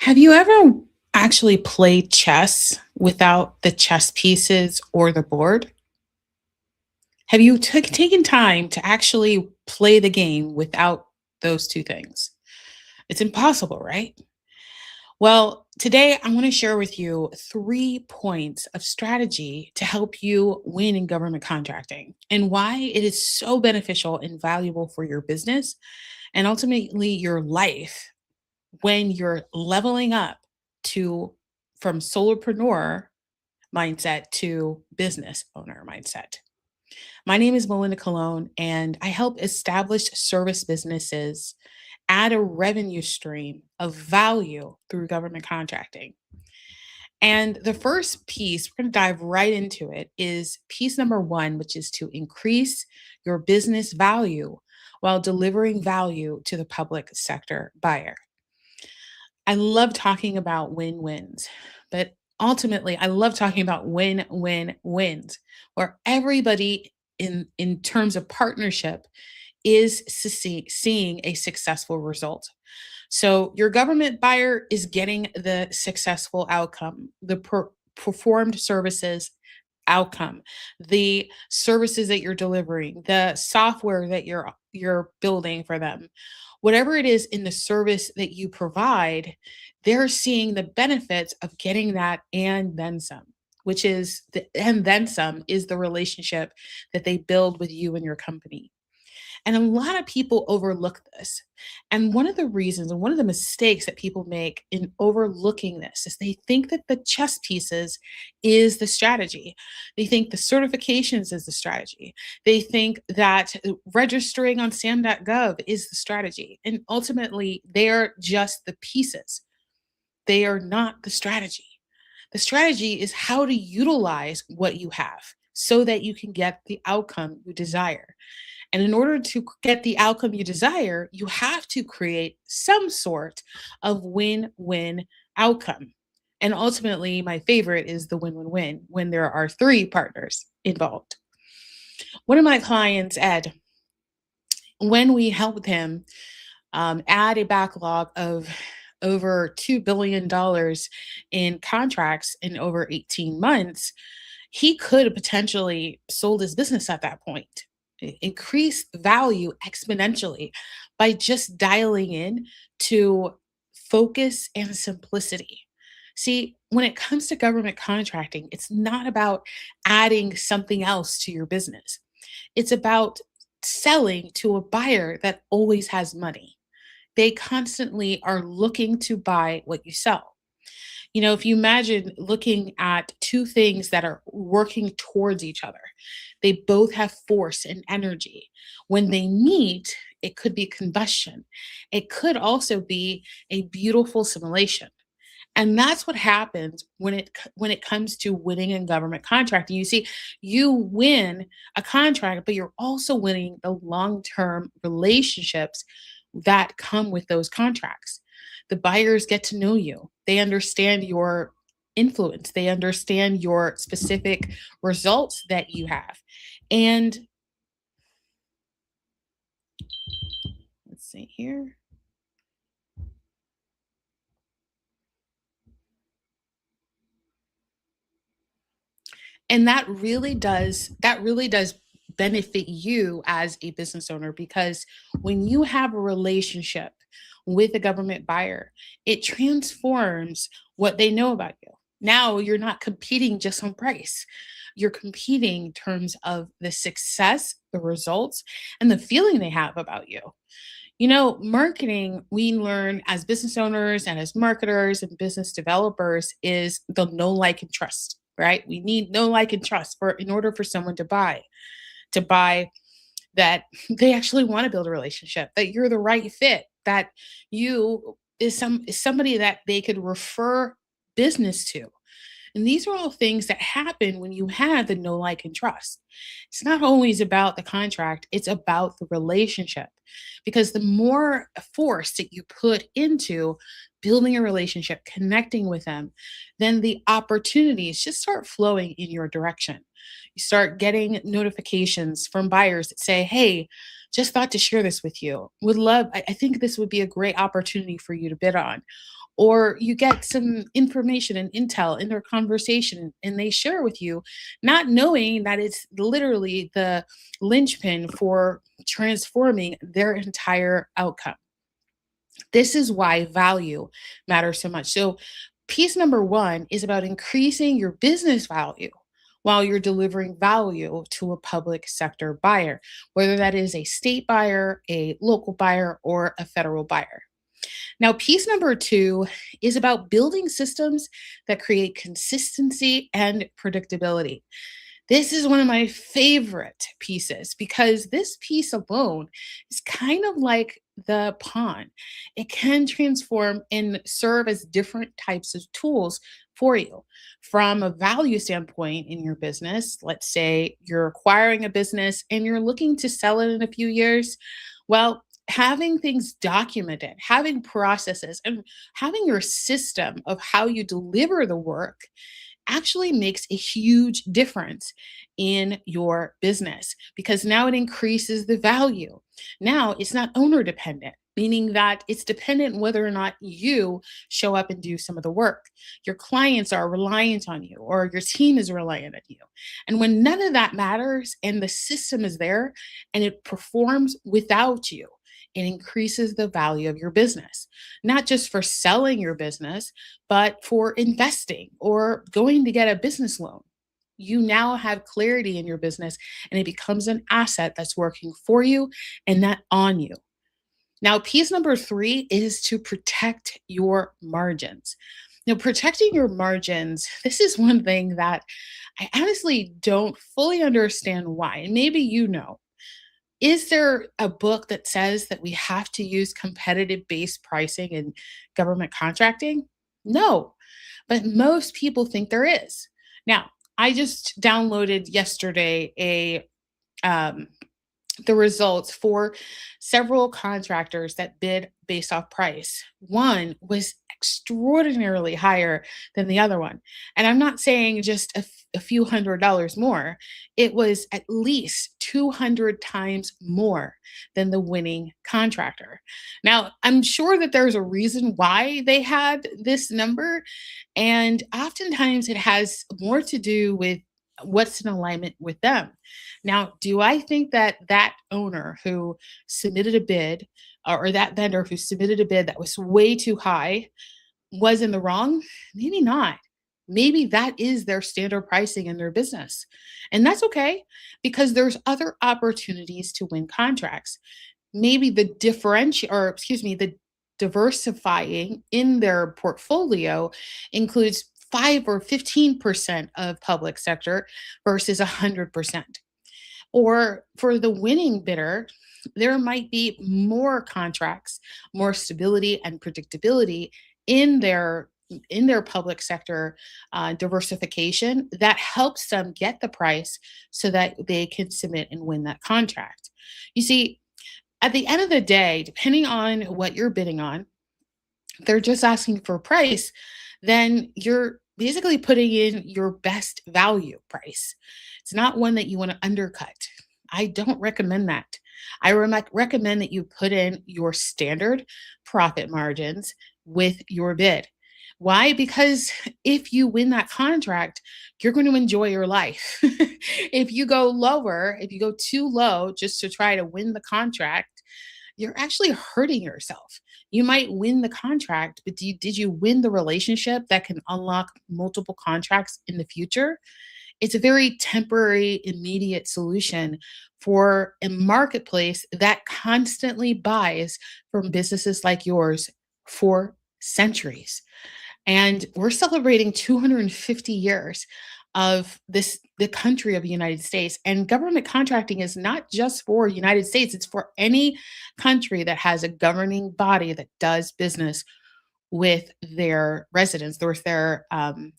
Have you ever actually played chess without the chess pieces or the board? Have you taken time to actually play the game without those two things? It's impossible, right? Well, today I want to share with you 3 points of strategy to help you win in government contracting and why it is so beneficial and valuable for your business and ultimately your life when you're leveling up to from solopreneur mindset to business owner mindset. My name is Melinda Cologne, and I help established service businesses add a revenue stream of value through government contracting. And the first piece, we're going to dive right into it, is piece number one, which is to increase your business value while delivering value to the public sector buyer. I love talking about win-wins, but ultimately I love talking about win-win-wins where everybody in terms of partnership is seeing a successful result. So your government buyer is getting the successful outcome, the performed services outcome, the services that you're delivering, the software that you're building for them. Whatever it is in the service that you provide, they're seeing the benefits of getting that and then some, which is the and then some is the relationship that they build with you and your company. And a lot of people overlook this. And one of the reasons and one of the mistakes that people make in overlooking this is they think that the chess pieces is the strategy. They think the certifications is the strategy. They think that registering on SAM.gov is the strategy. And ultimately, they're just the pieces. They are not the strategy. The strategy is how to utilize what you have so that you can get the outcome you desire. And in order to get the outcome you desire, you have to create some sort of win win outcome. And ultimately, my favorite is the win win win when there are three partners involved. One of my clients, Ed, when we helped him add a backlog of over $2 billion in contracts in over 18 months, he could have potentially sold his business at that point, increase value exponentially by just dialing in to focus and simplicity. See, when it comes to government contracting, it's not about adding something else to your business. It's about selling to a buyer that always has money. They constantly are looking to buy what you sell. You know, if you imagine looking at two things that are working towards each other, they both have force and energy. When they meet, it could be combustion. It could also be a beautiful simulation. And that's what happens when when it comes to winning in government contracting. You see, you win a contract, but you're also winning the long-term relationships that come with those contracts. The buyers get to know you. They understand your influence. They understand your specific results that you have. And let's see here. And that really does benefit you as a business owner because when you have a relationship with a government buyer, it transforms what they know about you. Now you're not competing just on price. You're competing in terms of the success, the results, and the feeling they have about you. You know, marketing, we learn as business owners and as marketers and business developers is the know, like, and trust, right? We need know, like, and trust for in order for someone to buy that they actually want to build a relationship, that you're the right fit, that you is somebody that they could refer business to. And these are all things that happen when you have the know, like, and trust. It's not always about the contract, it's about the relationship. Because the more force that you put into building a relationship, connecting with them, then the opportunities just start flowing in your direction. You start getting notifications from buyers that say, hey, Just thought to share this with you. Would love, I think this would be a great opportunity for you to bid on. Or you get some information and intel in their conversation and they share with you, not knowing that it's literally the linchpin for transforming their entire outcome. This is why value matters so much. So, piece number one is about increasing your business value while you're delivering value to a public sector buyer, whether that is a state buyer, a local buyer, or a federal buyer. Now, piece number two is about building systems that create consistency and predictability. This is one of my favorite pieces because this piece alone is kind of like the pawn. It can transform and serve as different types of tools for you. From a value standpoint in your business, let's say you're acquiring a business and you're looking to sell it in a few years. Well, having things documented, having processes, and having your system of how you deliver the work actually makes a huge difference in your business because now it increases the value. Now it's not owner dependent, meaning that it's dependent whether or not you show up and do some of the work. Your clients are reliant on you or your team is reliant on you. And when none of that matters and the system is there and it performs without you, it increases the value of your business, not just for selling your business, but for investing or going to get a business loan. You now have clarity in your business and it becomes an asset that's working for you and not on you. Now, piece number three is to protect your margins. Now, protecting your margins, this is one thing that I honestly don't fully understand why. And maybe you know. Is there a book that says that we have to use competitive based pricing in government contracting? No, but most people think there is. Now, I just downloaded yesterday a um, the results for several contractors that bid based off price. One was extraordinarily higher than the other one. And I'm not saying just a few $100s more, it was at least 200 times more than the winning contractor. Now, I'm sure that there's a reason why they had this number. And oftentimes it has more to do with what's in alignment with them. Now, do I think that that owner who submitted a bid or that vendor who submitted a bid that was way too high was in the wrong? Maybe not. Maybe that is their standard pricing in their business. And that's okay because there's other opportunities to win contracts. Maybe the differential or excuse me, the diversifying in their portfolio includes 5 or 15% of public sector versus 100%. Or for the winning bidder, there might be more contracts, more stability and predictability in their public sector diversification that helps them get the price so that they can submit and win that contract. You see, at the end of the day, depending on what you're bidding on, they're just asking for a price, then you're basically putting in your best value price. It's not one that you want to undercut. I don't recommend that. Recommend that you put in your standard profit margins with your bid. Why? Because if you win that contract, you're going to enjoy your life. If you go lower, if you go too low just to try to win the contract, you're actually hurting yourself. You might win the contract, but did you win the relationship that can unlock multiple contracts in the future? It's a very temporary, immediate solution for a marketplace that constantly buys from businesses like yours for centuries. And we're celebrating 250 years of the country of the United States. And government contracting is not just for United States, it's for any country that has a governing body that does business with their residents, with their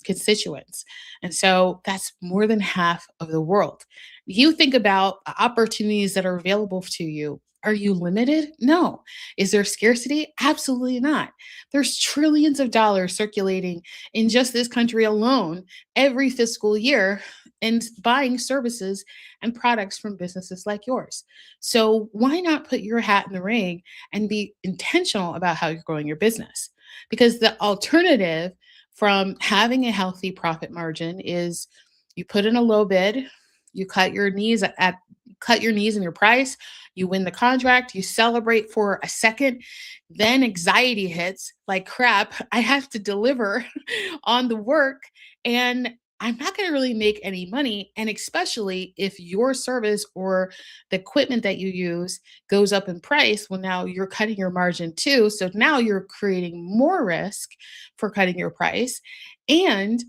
constituents. And so that's more than half of the world. You think about opportunities that are available to you. Are you limited? No. Is there scarcity? Absolutely not. There's trillions of dollars circulating in just this country alone every fiscal year. and buying services and products from businesses like yours. So why not put your hat in the ring and be intentional about how you're growing your business? Because the alternative from having a healthy profit margin is you put in a low bid, you cut your knees in your price, you win the contract, you celebrate for a second, then anxiety hits like crap. I have to deliver on the work and I'm not going to really make any money. And especially if your service or the equipment that you use goes up in price, well, now you're cutting your margin too. So now you're creating more risk for cutting your price. And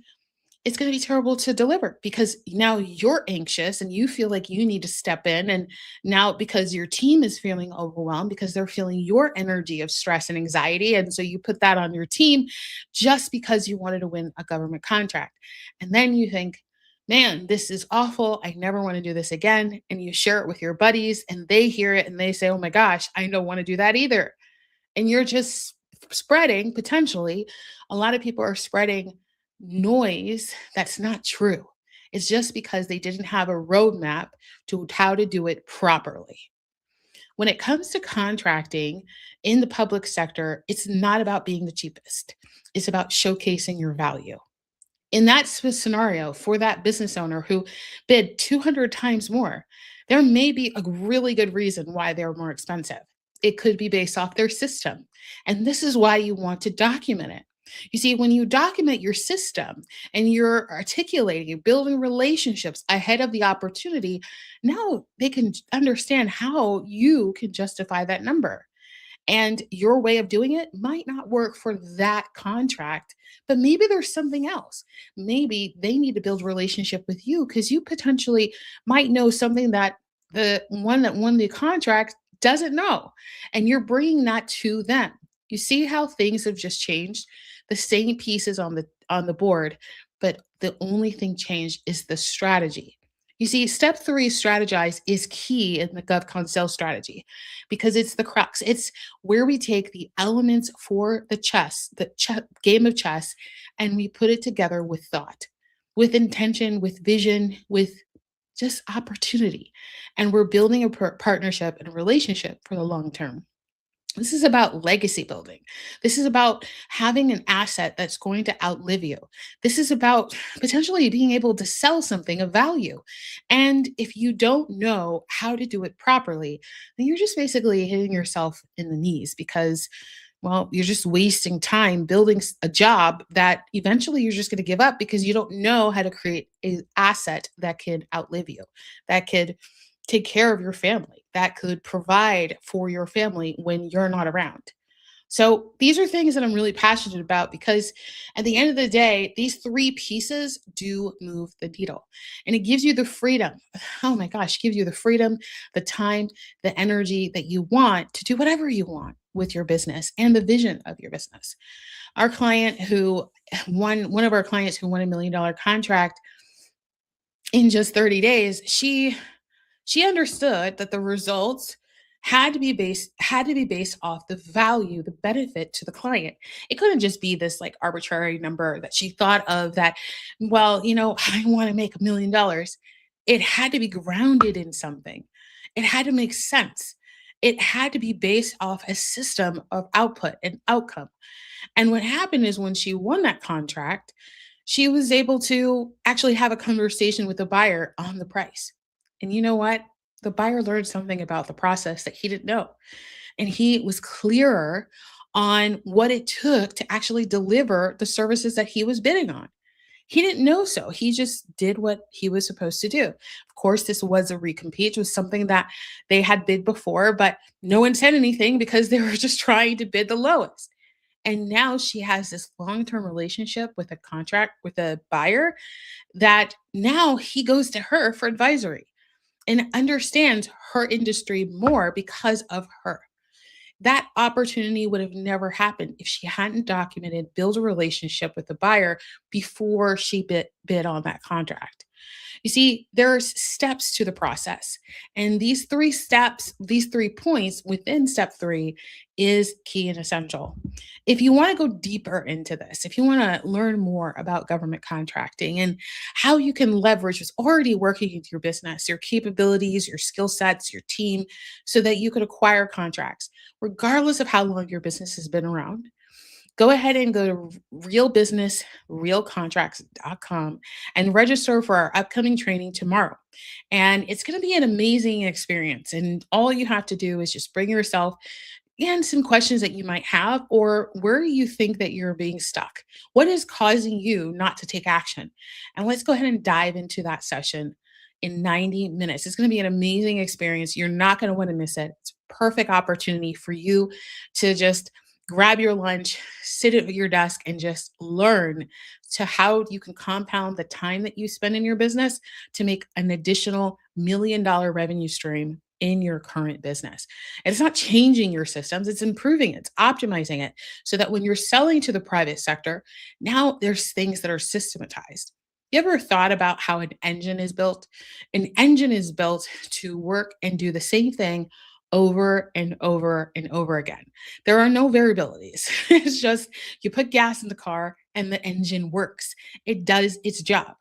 it's going to be terrible to deliver because now you're anxious and you feel like you need to step in. And now, because your team is feeling overwhelmed because they're feeling your energy of stress and anxiety. And so you put that on your team just because you wanted to win a government contract. And then you think, man, this is awful. I never want to do this again. And you share it with your buddies and they hear it and they say, oh my gosh, I don't want to do that either. And you're just spreading potentially, a lot of people are spreading noise that's not true. It's just because they didn't have a roadmap to how to do it properly. When it comes to contracting in the public sector, it's not about being the cheapest. It's about showcasing your value. In that scenario, for that business owner who bid 200 times more, there may be a really good reason why they're more expensive. It could be based off their system. And this is why you want to document it. You see, when you document your system and you're articulating, you're building relationships ahead of the opportunity, now they can understand how you can justify that number. And your way of doing it might not work for that contract, but maybe there's something else. Maybe they need to build a relationship with you because you potentially might know something that the one that won the contract doesn't know. And you're bringing that to them. You see how things have just changed? The same pieces on the board, but the only thing changed is the strategy. You see, step three, strategize, is key in the GovCon sales strategy because it's the crux. It's where we take the elements for the game of chess, and we put it together with thought, with intention, with vision, with just opportunity. And we're building a partnership and a relationship for the long term. This is about legacy building. This is about having an asset that's going to outlive you. This is about potentially being able to sell something of value. And if you don't know how to do it properly, then you're just basically hitting yourself in the knees because, well, you're just wasting time building a job that eventually you're just going to give up because you don't know how to create an asset that could outlive you, that could take care of your family, that could provide for your family when you're not around. So these are things that I'm really passionate about because at the end of the day, these three pieces do move the needle. And it gives you the freedom. Oh my gosh, gives you the freedom, the time, the energy that you want to do whatever you want with your business and the vision of your business. Our client who won one of our clients who won $1 million contract in just 30 days, she understood that the results had to be based off the value, the benefit to the client. It couldn't just be this like arbitrary number that she thought of that, well, I want to make $1 million. It had to be grounded in something. It had to make sense. It had to be based off a system of output and outcome. And what happened is when she won that contract, she was able to actually have a conversation with the buyer on the price. And you know what? The buyer learned something about the process that he didn't know. And he was clearer on what it took to actually deliver the services that he was bidding on. He didn't know so. He just did what he was supposed to do. Of course, this was a recompete. It was something that they had bid before, but no one said anything because they were just trying to bid the lowest. And now she has this long-term relationship with a contract with a buyer that now he goes to her for advisory and understands her industry more because of her. That opportunity would have never happened if she hadn't documented, build a relationship with the buyer before she bid on that contract. You see, there's steps to the process. And these three steps, these 3 points within step three is key and essential. If you want to go deeper into this, if you want to learn more about government contracting and how you can leverage what's already working in your business, your capabilities, your skill sets, your team, so that you could acquire contracts, regardless of how long your business has been around, go ahead and go to realbusinessrealcontracts.com and register for our upcoming training tomorrow. And it's going to be an amazing experience. And all you have to do is just bring yourself and some questions that you might have, or where you think that you're being stuck. What is causing you not to take action? And let's go ahead and dive into that session in 90 minutes. It's going to be an amazing experience. You're not going to want to miss it. It's a perfect opportunity for you to just grab your lunch, sit at your desk, and just learn to how you can compound the time that you spend in your business to make an additional $1 million revenue stream in your current business. And it's not changing your systems, it's improving it, it's optimizing it so that when you're selling to the private sector, now there's things that are systematized. You ever thought about how an engine is built? An engine is built to work and do the same thing over and over and over again. There are no variabilities. It's just you put gas in the car and the engine works. It does its job.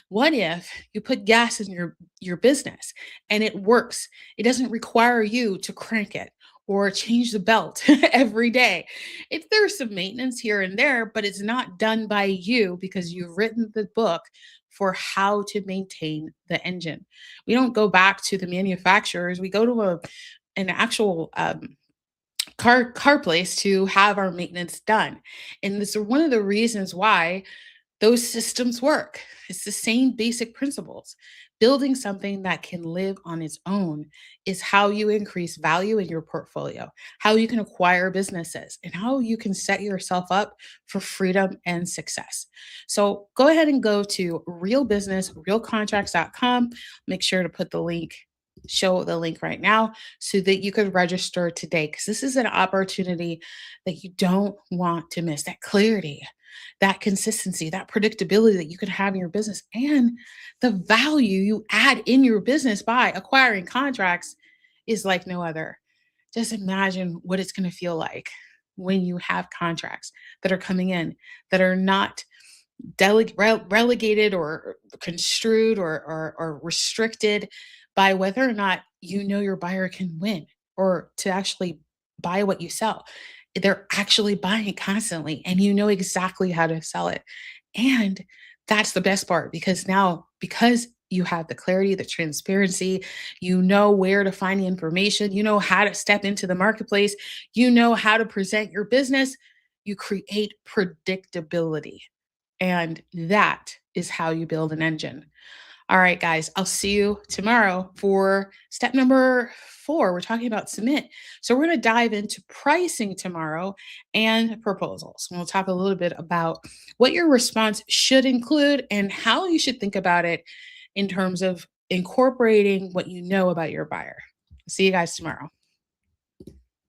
What if you put gas in your business and it works? It doesn't require you to crank it or change the belt every day. If there's some maintenance here and there, but it's not done by you because you've written the book for how to maintain the engine. We don't go back to the manufacturers. We go to an actual car place to have our maintenance done. And this is one of the reasons why those systems work. It's the same basic principles. Building something that can live on its own is how you increase value in your portfolio, how you can acquire businesses, and how you can set yourself up for freedom and success. So go ahead and go to realbusinessrealcontracts.com. Make sure to put the link, show the link right now so that you can register today, because this is an opportunity that you don't want to miss. That clarity, that consistency, that predictability that you can have in your business, and the value you add in your business by acquiring contracts is like no other. Just imagine what it's going to feel like when you have contracts that are coming in that are not relegated or construed or restricted by whether or not you know your buyer can win or to actually buy what you sell. They're actually buying it constantly and you know exactly how to sell it. And that's the best part, because now, because you have the clarity, the transparency, you know where to find the information, you know how to step into the marketplace, you know how to present your business, you create predictability. And that is how you build an engine. All right, guys, I'll see you tomorrow for step number 4. We're talking about submit. So we're going to dive into pricing tomorrow and proposals. And we'll talk a little bit about what your response should include and how you should think about it in terms of incorporating what you know about your buyer. See you guys tomorrow.